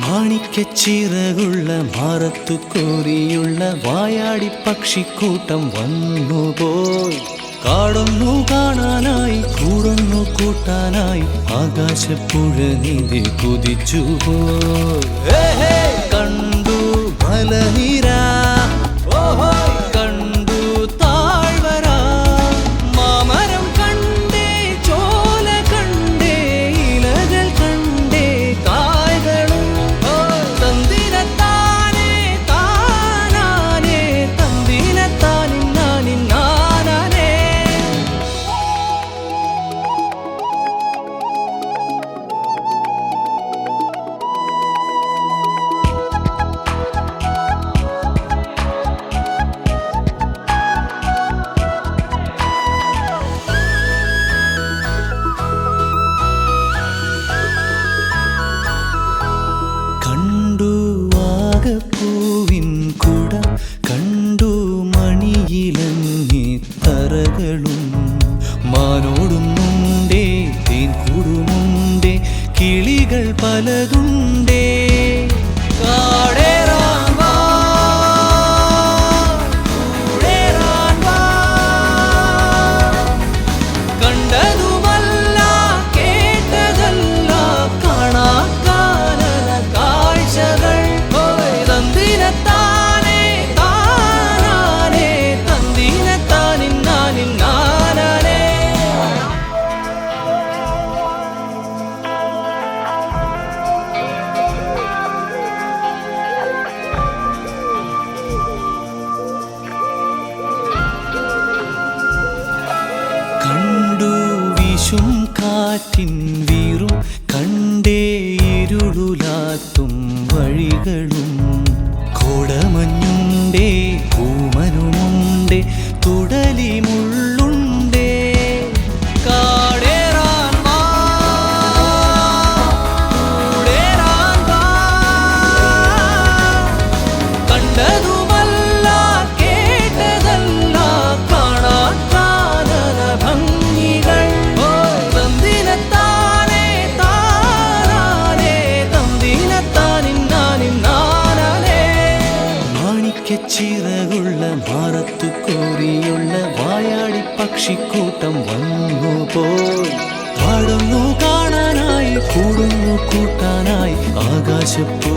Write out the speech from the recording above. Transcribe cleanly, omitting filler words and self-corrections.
മാണിക്കച്ചിറകുള്ള മാറത്തു കോരിയുള്ള വായാടി പക്ഷിക്കൂട്ടം വന്നുപോയി. കാടൊന്നു കാണാനായി കൂടൊന്നു കൂട്ടാനായി ആകാശപ്പുഴ നീന്തി കുതിച്ചുപോയി. കണ്ടു മലനിര, കണ്ടു താഴ്വര, മാമരം കണ്ടേ, ചോല കണ്ടേ, ഇലകൾ കണ്ടേ, കായ്കളും തന്തിരത്താനേ താനാനേ, തന്തിരത്താനിന്നാനിന്നാനേ. കണ്ടു വാഗപ്പൂവിൻ കുട, കണ്ടു മണിയിലങ്ങി തറകളും, മാനോടുന്നുണ്ടേ തേൻകൂടുമുണ്ടേ, കിളികൾ പലതുണ്ടേ. കാടേറാൻ വാ, കൂടേറാൻ വാ, കണ്ടതുമല്ല കേട്ടതല്ല കാണാക്കാനല കാഴ്ചകൾ. തന്തിരത്താനേ താനാനേ, തന്തിരത്താനിന്നാനിന്നാനേ. കണ്ടു വീശും കാറ്റിൻ വീറും, കണ്ടേ ഇരുളുലാത്തും വഴികളും, കോടമഞ്ഞുണ്ടേ കൂമനുമുണ്ടേ, തുടലി മുള്ളുണ്ടേ. കാടേറാൻ വാ, കൂടേറാൻ വാ, കണ്ടതുമല്ല കേട്ടതല്ല കാണാക്കാനല ഭംഗികൾ. തന്തിരത്താനേ താനാനേ, തന്തിരത്താനിന്നാനിന്നാനേ. മാണിക്കച്ചിറകുള്ള മാറത്തു കോരിയുള്ള വായാടി പക്ഷിക്കൂട്ടം വന്നുപോയി. പാടുന്നു കാണാനായി കൂടുന്നു കൂട്ടാനായി ആകാശപ്പൂ